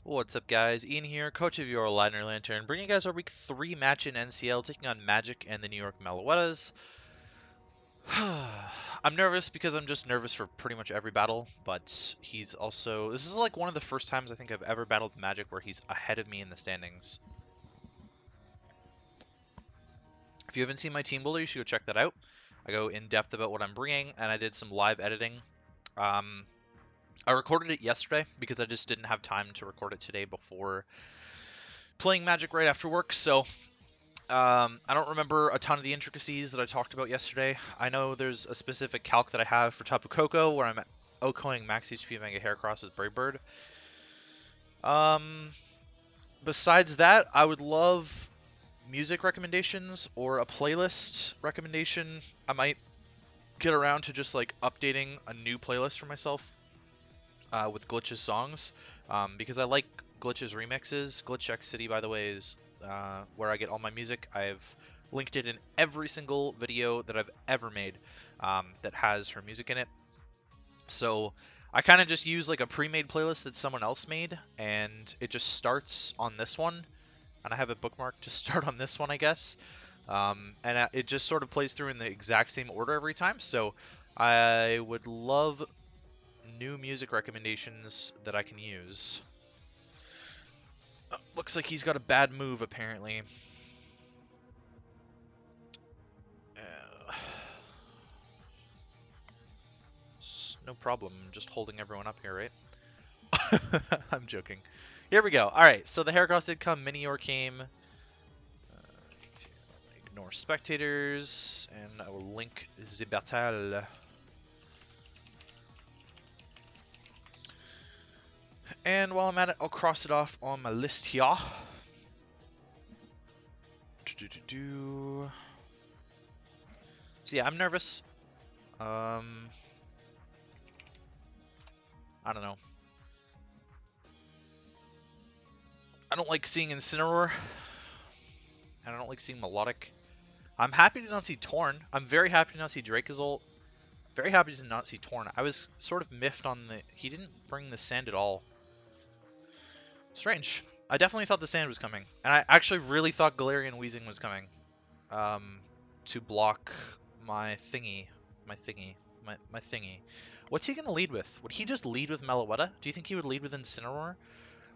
What's up, guys? Ian here, coach of your Ladner Lanturn, bringing you guys our week 3 match in NCL, taking on Magic and the New York Meloettas. I'm nervous because I'm just nervous for pretty much every battle, but he's also... This is like one of the first times I think I've ever battled Magic where he's ahead of me in the standings. If you haven't seen my team builder, you should go check that out. I go in depth about what I'm bringing, and I did some live editing. I recorded it yesterday because I just didn't have time to record it today before playing Magic right after work, so I don't remember a ton of the intricacies that I talked about yesterday. I know there's a specific calc that I have for Tapu Koko where I'm OHKOing max HP Mega Heracross with Brave Bird. Besides that, I would love music recommendations or a playlist recommendation. I might get around to just like updating a new playlist for myself with Glitch's songs because I like Glitch's remixes. Glitch X City, by the way, is where I get all my music. I've linked it in every single video that I've ever made that has her music in it. So I kind of just use like a pre-made playlist that someone else made, and it just starts on this one. And I have it bookmarked to start on this one, I guess. And it just sort of plays through in the exact same order every time. So I would love new music recommendations that I can use. Looks like he's got a bad move, apparently. No problem, just holding everyone up here, right? I'm joking. Here we go. Alright, so the Heracross did come, Minior came. Ignore spectators, and I will link the battle. And while I'm at it, I'll cross it off on my list here. So yeah, I'm nervous. I don't know. I don't like seeing Incineroar. And I don't like seeing Melodic. I'm happy to not see Torn. I'm very happy to not see Dracozolt. Very happy to not see Torn. I was sort of miffed on the... He didn't bring the sand at all. Strange. I definitely thought the sand was coming. And I actually really thought Galarian Weezing was coming. To block my thingy. My thingy. What's he going to lead with? Would he just lead with Meloetta? Do you think he would lead with Incineroar?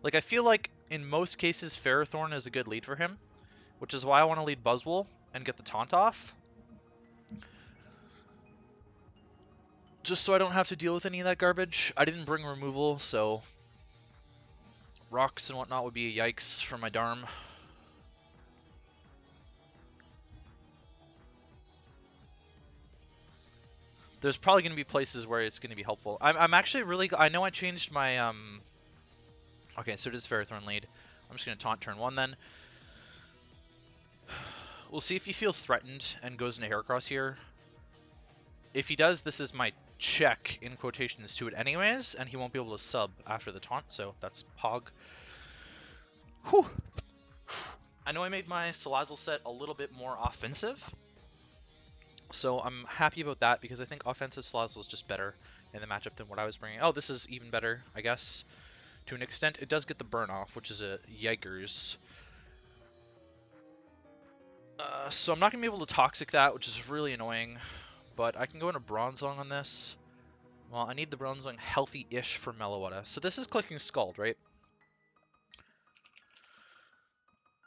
Like, I feel like in most cases Ferrothorn is a good lead for him. Which is why I want to lead Buzzwole and get the taunt off. Just so I don't have to deal with any of that garbage. I didn't bring removal, so rocks and whatnot would be a yikes for my Darm. There's probably going to be places where it's going to be helpful. I'm actually really... I know I changed my... Okay, so it is Ferrothorn lead. I'm just going to taunt turn 1 then. We'll see if he feels threatened and goes into Heracross here. If he does, this is my check, in quotations, to it anyways, and he won't be able to sub after the taunt, so that's Pog. Whew. I know I made my Salazzle set a little bit more offensive, so I'm happy about that because I think offensive Salazzle is just better in the matchup than what I was bringing. Oh, this is even better, I guess. To an extent, it does get the burn off, which is a yikers. So I'm not going to be able to Toxic that, which is really annoying. But I can go into Bronzong on this. Well, I need the Bronzong healthy-ish for Meloetta. So this is clicking Scald, right?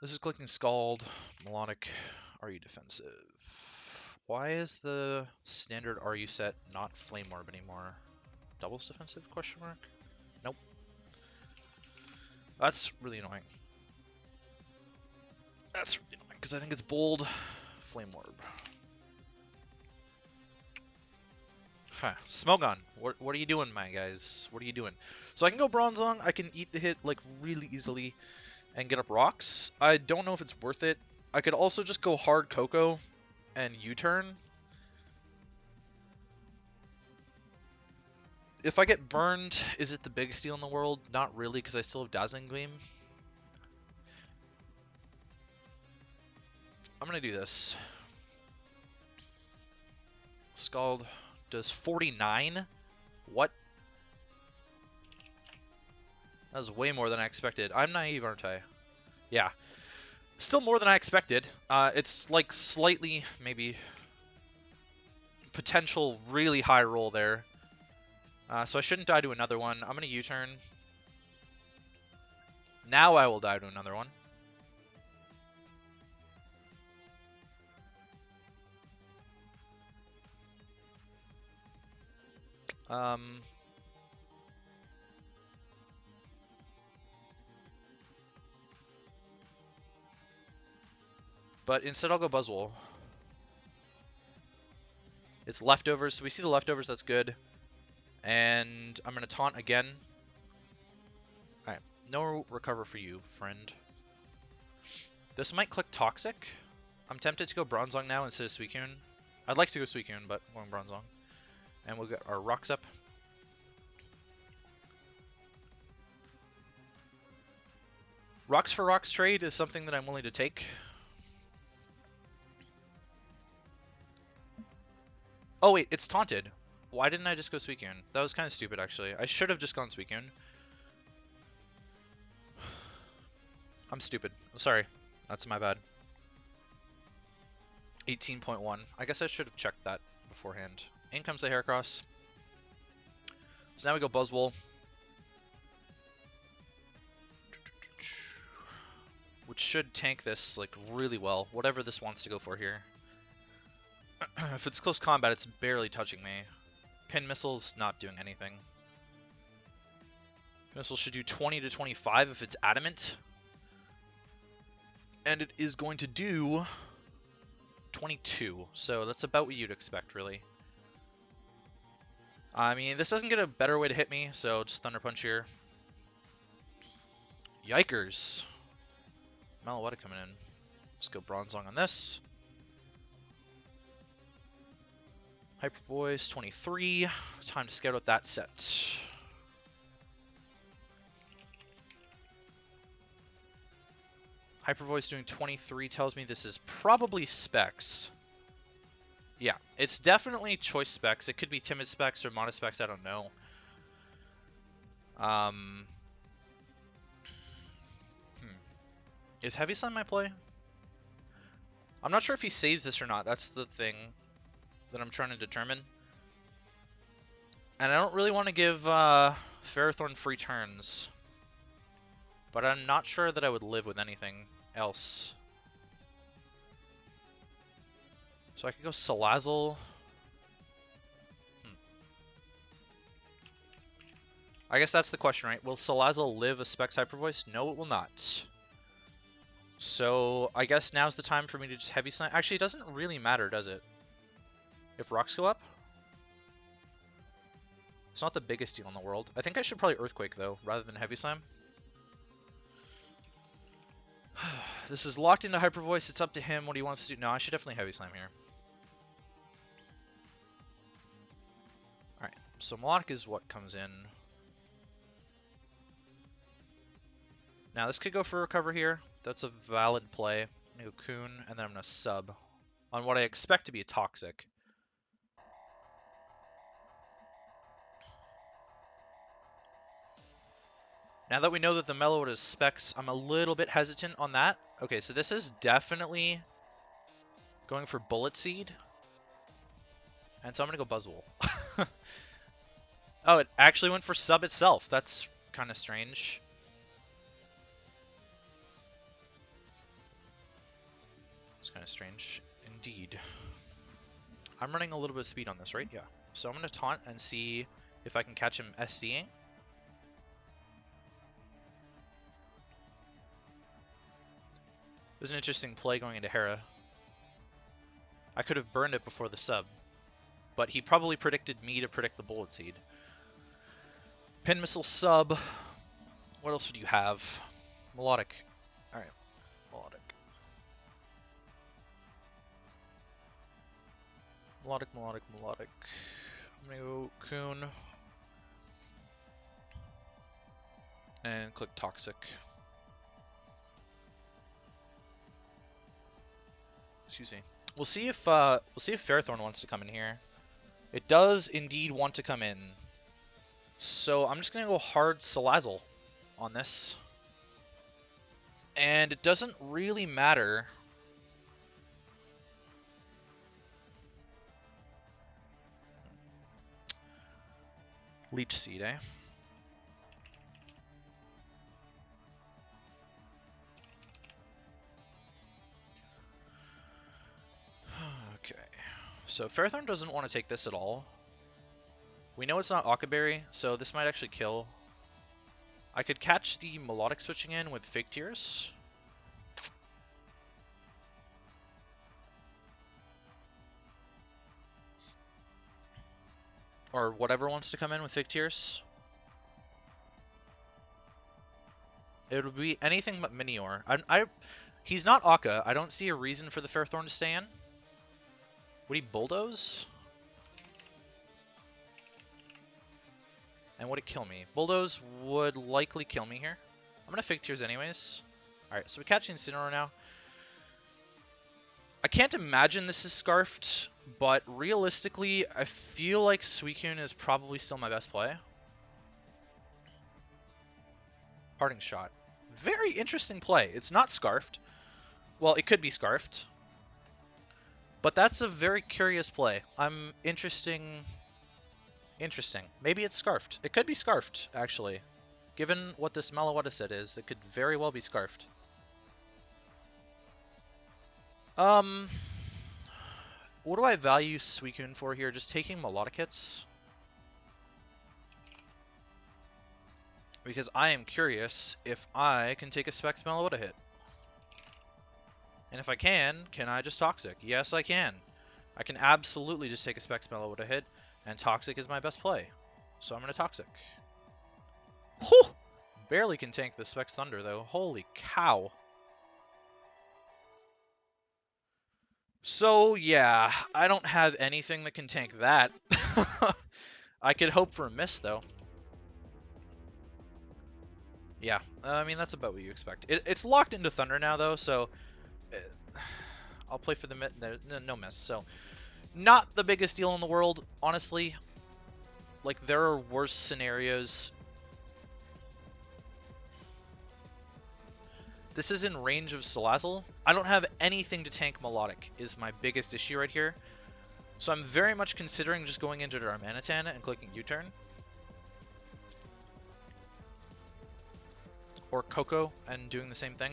This is clicking Scald. Melodic. Are you defensive? Why is the standard RU set not Flame Orb anymore? Doubles defensive? Question mark? Nope. That's really annoying. That's really annoying because I think it's bold. Flame Orb. Huh. Smogon, what are you doing, my guys? What are you doing? So I can go Bronzong, I can eat the hit like really easily and get up rocks. I don't know if it's worth it. I could also just go hard Koko and U-turn. If I get burned, is it the biggest deal in the world? Not really, because I still have Dazzling Gleam. I'm gonna do this. Scald does 49. What? That was way more than I expected. I'm naive, aren't I? Yeah. Still more than I expected. It's like slightly, maybe, potential really high roll there. So I shouldn't die to another one. I'm going to U-turn. Now I will die to another one. But instead I'll go Buzzwole. It's leftovers, so we see the leftovers, that's good. And I'm going to taunt again. Alright, no recover for you, friend. This might click Toxic. I'm tempted to go Bronzong now instead of Suicune. I'd like to go Suicune, but I'm going Bronzong. And we'll get our rocks up. Rocks for rocks trade is something that I'm willing to take. Oh wait, it's taunted. Why didn't I just go Suicune? That was kind of stupid, actually. I should have just gone Suicune. I'm stupid. I'm sorry. That's my bad. 18.1. I guess I should have checked that beforehand. In comes the Heracross. So now we go Buzzwole. Which should tank this like really well, whatever this wants to go for here. If it's close combat, it's barely touching me. Pin Missile's not doing anything. Missile should do 20 to 25 if it's adamant. And it is going to do 22, so that's about what you'd expect, really. I mean, this doesn't get a better way to hit me, so just Thunder Punch here. Yikers. Meloetta coming in. Let's go Bronzong on this. Hyper Voice, 23. Time to scout out that set. Hyper Voice doing 23 tells me this is probably Specs. Yeah, it's definitely choice Specs. It could be timid Specs or modest Specs, I don't know. Is Heavy Slime my play? I'm not sure if he saves this or not. That's the thing that I'm trying to determine. And I don't really want to give Ferrothorn free turns. But I'm not sure that I would live with anything else. So I could go Salazzle. I guess that's the question, right? Will Salazzle live a Specs Hyper Voice? No, it will not. So I guess now's the time for me to just Heavy Slam. Actually, it doesn't really matter, does it? If rocks go up? It's not the biggest deal in the world. I think I should probably Earthquake, though, rather than Heavy Slam. This is locked into Hyper Voice. It's up to him what he wants to do. No, I should definitely Heavy Slam here. Alright, so Melodic is what comes in. Now, this could go for Recover here. That's a valid play. I'm going to go Coon, and then I'm going to sub on what I expect to be a Toxic. Now that we know that the Meloetta is Specs, I'm a little bit hesitant on that. Okay, so this is definitely going for Bullet Seed. And so I'm going to go Buzzwole. Oh, it actually went for sub itself. That's kind of strange. It's kind of strange indeed. I'm running a little bit of speed on this, right? Yeah. So I'm going to taunt and see if I can catch him SDing. It was an interesting play going into Hera. I could have burned it before the sub, but he probably predicted me to predict the Bullet Seed. Pin Missile sub. What else do you have? Melodic. Alright, Melodic. Melodic, Melodic, Melodic. I'm gonna go Coon. And click Toxic. Excuse me. We'll see if Ferrothorn wants to come in here. It does indeed want to come in. So I'm just gonna go hard Salazzle. on this. And it doesn't really matter. Leech Seed, eh? Okay. So Fairthorn doesn't want to take this at all. We know it's not Ockaberry, so this might actually kill. I could catch the Melodic switching in with Fake Tears. Or whatever wants to come in with Fake Tears. It would be anything but Minior. He's not Akka. I don't see a reason for the Fairthorn to stay in. Would he Bulldoze? And would it kill me? Bulldoze would likely kill me here. I'm going to Fake Tears anyways. Alright, so we catch Incineroar now. I can't imagine this is Scarfed, but realistically, I feel like Suicune is probably still my best play. Parting Shot. Very interesting play. It's not Scarfed. Well, it could be Scarfed. But that's a very curious play. Interesting. Maybe it's Scarfed. It could be Scarfed, actually. Given what this Meloettas set is, it could very well be Scarfed. What do I value Suicune for here? Just taking Melodic hits? Because I am curious if I can take a Specs Meloetta hit. And if I can I just Toxic? Yes, I can. I can absolutely just take a Specs Meloetta hit, and Toxic is my best play. So I'm going to Toxic. Whew! Barely can tank the Specs Thunder, though. Holy cow. So, yeah, I don't have anything that can tank that. I could hope for a miss, though. Yeah, I mean, that's about what you expect. It's locked into Thunder now, though, so I'll play for the no miss. So, not the biggest deal in the world, honestly. Like, there are worse scenarios. This is in range of Salazzle. I don't have anything to tank Melodic, is my biggest issue right here. So I'm very much considering just going into Darmanitan and clicking U-turn. Or Coco and doing the same thing.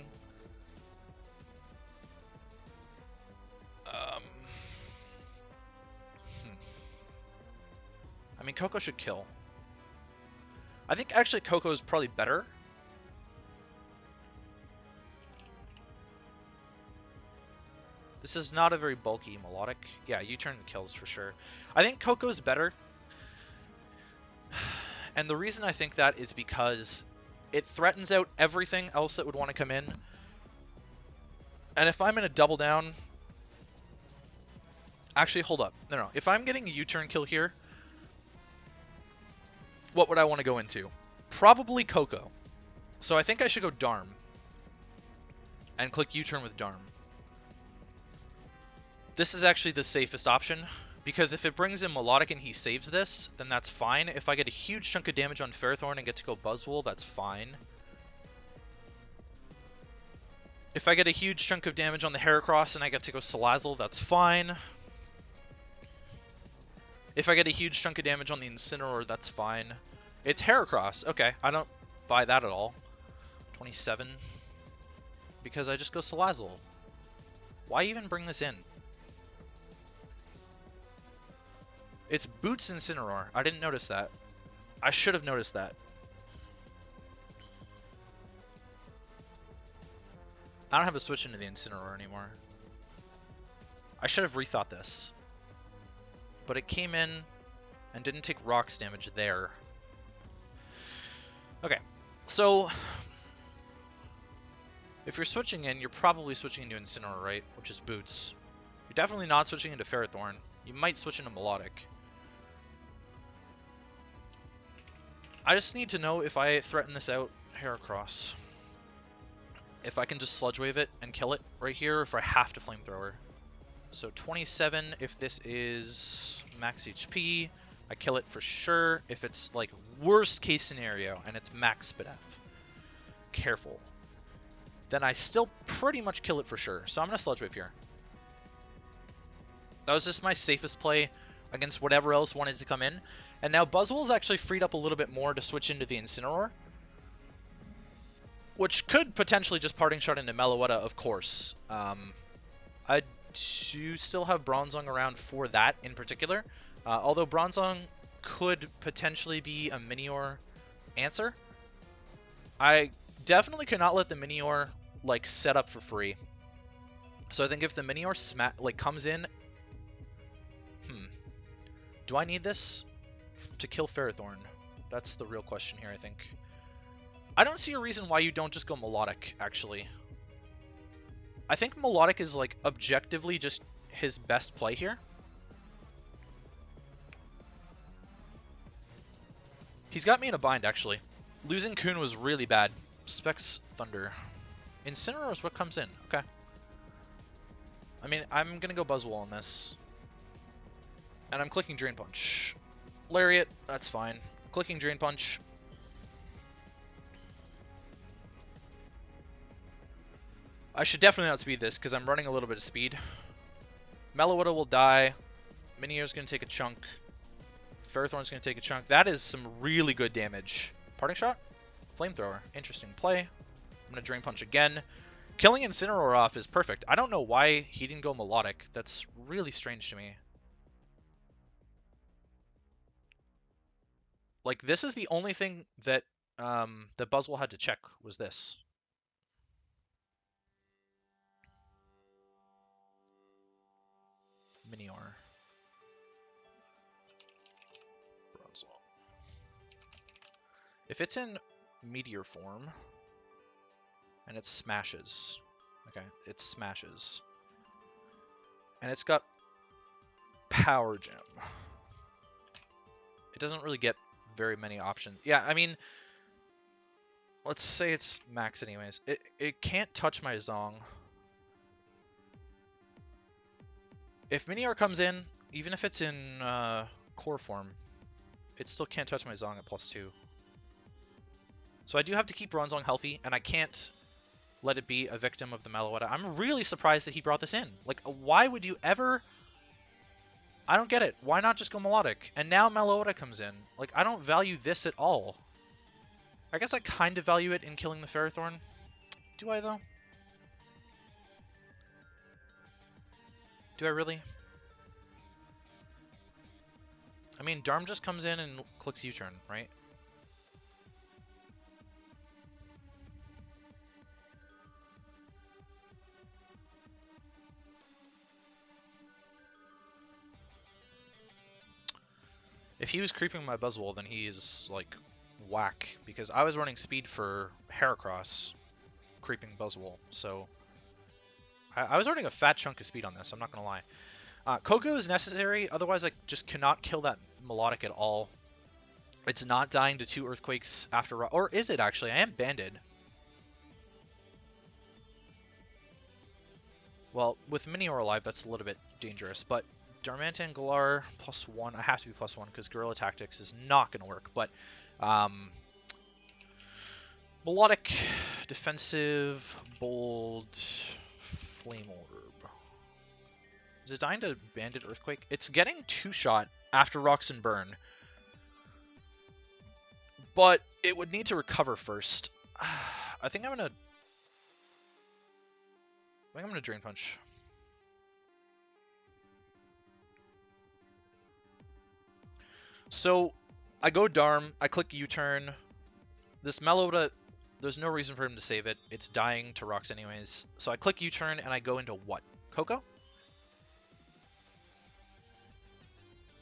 I mean, Coco should kill. I think actually Coco is probably better. This is not a very bulky Melodic. Yeah, U-turn kills for sure. I think Coco's better. And the reason I think that is because it threatens out everything else that would want to come in. And if I'm in a double down... Actually, hold up. No. If I'm getting a U-turn kill here, what would I want to go into? Probably Coco. So I think I should go Darm. And click U-turn with Darm. This is actually the safest option, because if it brings in Melodic and he saves this, then that's fine. If I get a huge chunk of damage on Fairthorn and get to go Buzzwole, that's fine. If I get a huge chunk of damage on the Heracross and I get to go Salazzle, that's fine. If I get a huge chunk of damage on the Incineroar, that's fine. It's Heracross. Okay, I don't buy that at all. 27. Because I just go Salazzle. Why even bring this in? It's Boots Incineroar. I didn't notice that. I should have noticed that. I don't have a switch into the Incineroar anymore. I should have rethought this. But it came in and didn't take rocks damage there. Okay, so if you're switching in, you're probably switching into Incineroar, right? Which is Boots. You're definitely not switching into Ferrothorn. You might switch into Melodic. I just need to know if I threaten this out Heracross. If I can just Sludge Wave it and kill it right here, or if I have to Flamethrower. So 27, if this is max HP, I kill it for sure. If it's like worst case scenario and it's max Spadef. careful, then I still pretty much kill it for sure. So I'm going to Sludge Wave here. That was just my safest play against whatever else wanted to come in. And now Buzzwole's actually freed up a little bit more to switch into the Incineroar, which could potentially just Parting Shot into Meloetta, of course. I do still have Bronzong around for that in particular, although Bronzong could potentially be a Minior answer. I definitely cannot let the Minior like set up for free. So I think if the Minior comes in, do I need this to kill Ferrothorn? That's the real question here, I think. I don't see a reason why you don't just go Melodic, actually. I think Melodic is, like, objectively just his best play here. He's got me in a bind, actually. Losing Kuhn was really bad. Specs Thunder. Incineroar is what comes in. Okay. I mean, I'm gonna go Buzzwole on this. And I'm clicking Drain Punch. Lariat, that's fine. Clicking Drain Punch. I should definitely not speed this, because I'm running a little bit of speed. Meloetta will die. Minior's going to take a chunk. Ferrothorn's going to take a chunk. That is some really good damage. Parting Shot? Flamethrower. Interesting play. I'm going to Drain Punch again. Killing Incineroar off is perfect. I don't know why he didn't go Melodic. That's really strange to me. Like, this is the only thing that that Buzzwole had to check, was this. Minior. Bronzewall. If it's in Meteor form, and it smashes, okay, it smashes, and it's got Power Gem, it doesn't really get very many options. Yeah, I mean, let's say it's max anyways. It can't touch my Zong. If Minior comes in, even if it's in core form, it still can't touch my Zong at +2. So I do have to keep Bronzong healthy, and I can't let it be a victim of the Meloetta. I'm really surprised that he brought this in. Like, why would you ever... I don't get it. Why not just go Melodic? And now Meloetta comes in. Like, I don't value this at all. I guess I kind of value it in killing the Ferrothorn. Do I, though? Do I really? I mean, Darm just comes in and clicks U-turn, right? If he was creeping my Buzzwole, then he is, like, whack. Because I was running speed for Heracross, creeping Buzzwole, so... I was running a fat chunk of speed on this, I'm not gonna lie. Koko is necessary, otherwise I just cannot kill that Melodic at all. It's not dying to 2 Earthquakes after... Or is it, actually? I am banded. Well, with Minior alive, that's a little bit dangerous, but Darmanitan Galar +1. I have to be +1 because Guerrilla Tactics is not going to work, but Melodic, Defensive, Bold, Flame Orb. Is it dying to Bandit Earthquake? It's getting 2-shot after Rocks and Burn, but it would need to recover first. I think I'm gonna Drain Punch. So I go Darm, I click U-turn. This Meloetta, there's no reason for him to save it. It's dying to Rocks anyways. So I click U-turn and I go into what? Koko?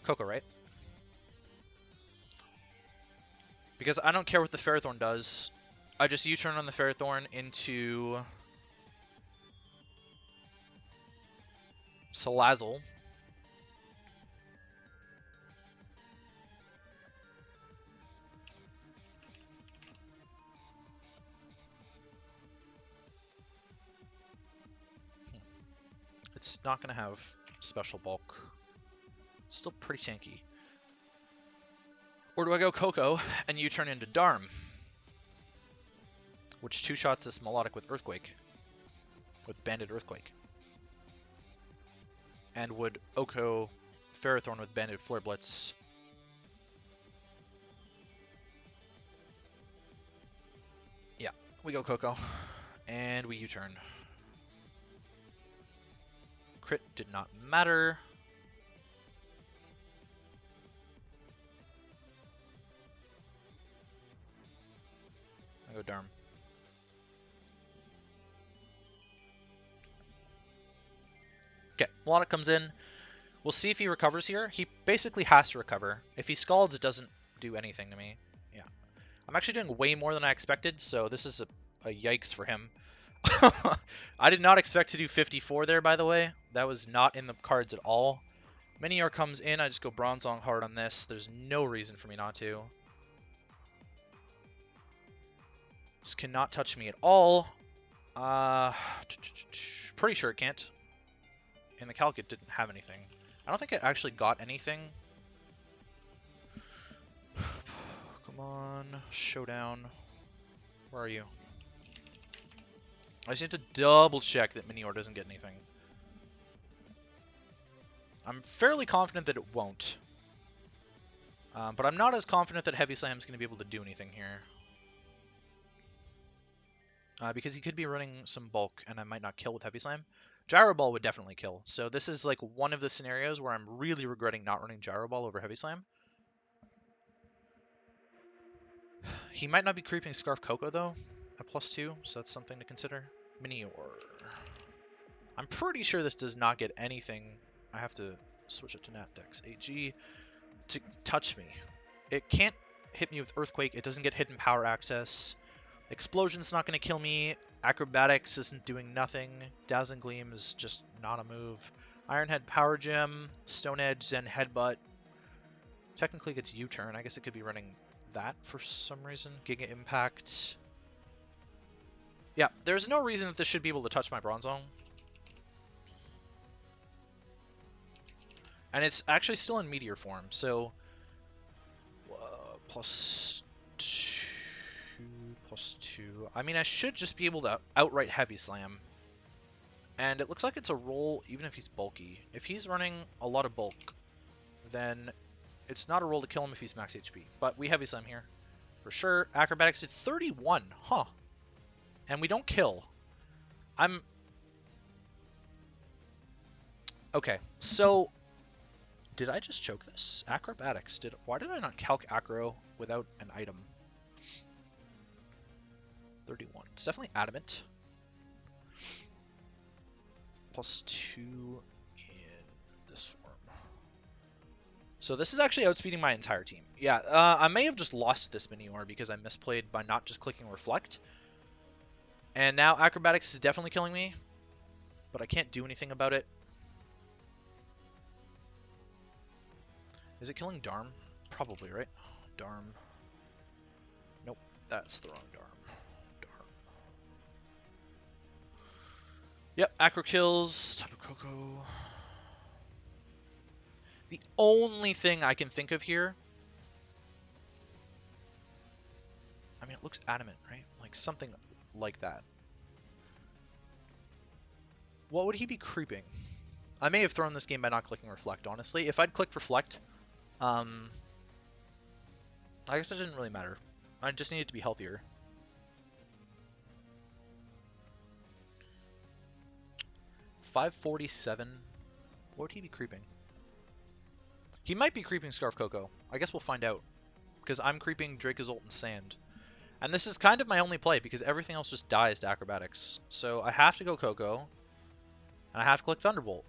Koko, right? Because I don't care what the Ferrothorn does. I just U-turn on the Ferrothorn into Salazzle. It's not going to have special bulk. It's still pretty tanky. Or do I go Koko and you turn into Darm? which two-shots this Melodic with Earthquake, with Banded Earthquake. And would Oko Ferrothorn with Banded Flare Blitz. Yeah, we go Coco. And we U-turn. Crit did not matter. I go Darm. Okay, Melodic comes in. We'll see if he recovers here. He basically has to recover. If he scalds, it doesn't do anything to me. Yeah. I'm actually doing way more than I expected, so this is a yikes for him. I did not expect to do 54 there, by the way. That was not in the cards at all. Minior comes in. I just go Bronzong hard on this. There's no reason for me not to. This cannot touch me at all. Pretty sure it can't. In the calc, it didn't have anything. I don't think it actually got anything. Come on, Showdown. Where are you? I just need to double check that Minior doesn't get anything. I'm fairly confident that it won't. But I'm not as confident that Heavy Slam is going to be able to do anything here. Because he could be running some bulk, and I might not kill with Heavy Slam. Gyro Ball would definitely kill. So this is like one of the scenarios where I'm really regretting not running Gyro Ball over Heavy Slam. He might not be creeping Scarf Coco though, at +2, so that's something to consider. Minior. I'm pretty sure this does not get anything. I have to switch it to Nat Dex AG to touch me. It can't hit me with Earthquake. It doesn't get hidden power access. Explosion's not going to kill me. Acrobatics isn't doing nothing. Dazzling Gleam is just not a move. Iron Head Power Gem, Stone Edge, Zen Headbutt. Technically gets U-turn. I guess it could be running that for some reason. Giga Impact. Yeah, there's no reason that this should be able to touch my Bronzong. And it's actually still in Meteor form, so +2. +2. I mean, I should just be able to outright Heavy Slam. And it looks like it's a roll even if he's bulky. If he's running a lot of bulk, then it's not a roll to kill him if he's max HP. But we Heavy Slam here. For sure. Acrobatics did 31. Huh. And we don't kill. Okay, so did I just choke this? Acrobatics. Why did I not calc acro without an item? 31. It's definitely adamant. +2 in this form. So this is actually outspeeding my entire team. Yeah, I may have just lost this Minior because I misplayed by not just clicking Reflect. And now Acrobatics is definitely killing me, but I can't do anything about it. Is it killing Darm? Probably, right? Darm. Nope, that's the wrong Darm. Yep, Acro kills. Tapu Koko. The only thing I can think of here... I mean, it looks adamant, right? Like, something like that. What would he be creeping? I may have thrown this game by not clicking Reflect, honestly. If I'd clicked Reflect, I guess it didn't really matter. I just needed to be healthier. $547. What would he be creeping? He might be creeping Scarf Coco. I guess we'll find out. Because I'm creeping Dracozolt and Sand. And this is kind of my only play, because everything else just dies to Acrobatics. So I have to go Coco. And I have to click Thunderbolt.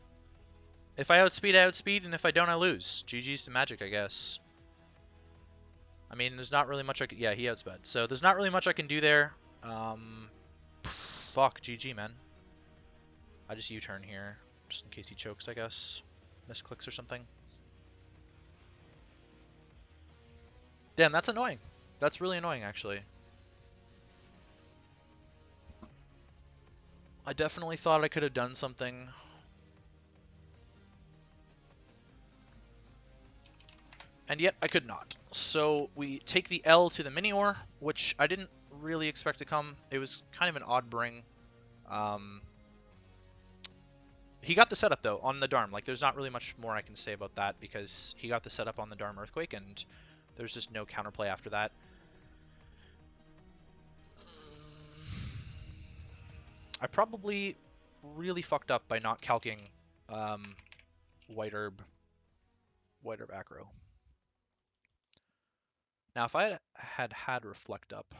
If I outspeed, I outspeed, and if I don't, I lose. GG's to Magic, I guess. I mean, there's not really much I can... Yeah, he outsped. So there's not really much I can do there. Fuck, GG, man. I just U-turn here, just in case he chokes, I guess. Misclicks or something. Damn, that's annoying. That's really annoying, actually. I definitely thought I could have done something. And yet, I could not. So, we take the L to the Minior, which I didn't really expect to come. It was kind of an odd bring. He got the setup though on the Darm. Like there's not really much more I can say about that because he got the setup on the Darm Earthquake and there's just no counterplay after that. I probably really fucked up by not calcing White Herb aggro. Now if I had Reflect up,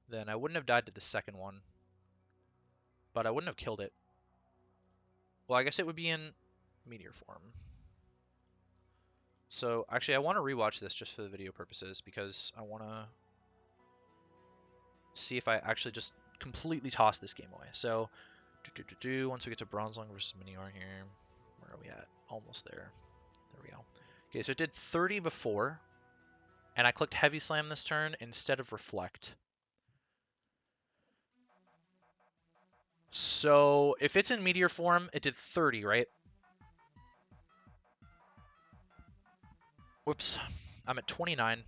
then I wouldn't have died to the second one, but I wouldn't have killed it. Well, I guess it would be in Meteor form. So actually I want to rewatch this just for the video purposes because I want to see if I actually just completely toss this game away. So once we get to Bronzong versus Minior here, where are we at? Almost there. There we go. Okay, so it did 30 before, and I clicked Heavy Slam this turn instead of Reflect. So if it's in Meteor form, it did 30, right? Whoops. I'm at 29.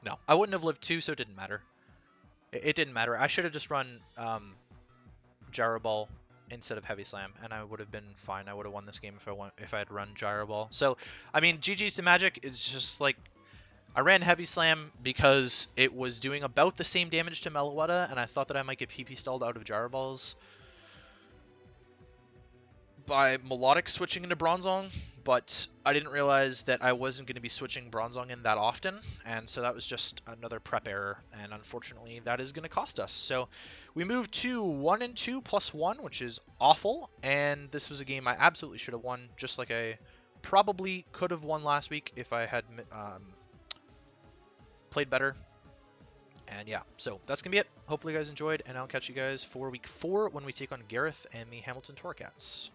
No, I wouldn't have lived 2, so it didn't matter. It didn't matter. I should have just run Gyro Ball instead of Heavy Slam, and I would have been fine. I would have won this game if I had run Gyro Ball. So, I mean, GG's to Magic is just like, I ran Heavy Slam because it was doing about the same damage to Meloetta, and I thought that I might get PP stalled out of Gyro Balls by Melodic switching into Bronzong, but I didn't realize that I wasn't going to be switching Bronzong in that often, and so that was just another prep error, and unfortunately that is going to cost us. So we moved to 1-2 plus 1, which is awful, and this was a game I absolutely should have won, just like I probably could have won last week if I had played better. And yeah, so that's going to be it. Hopefully you guys enjoyed, and I'll catch you guys for week 4 when we take on Gareth and the Hamilton Torcats.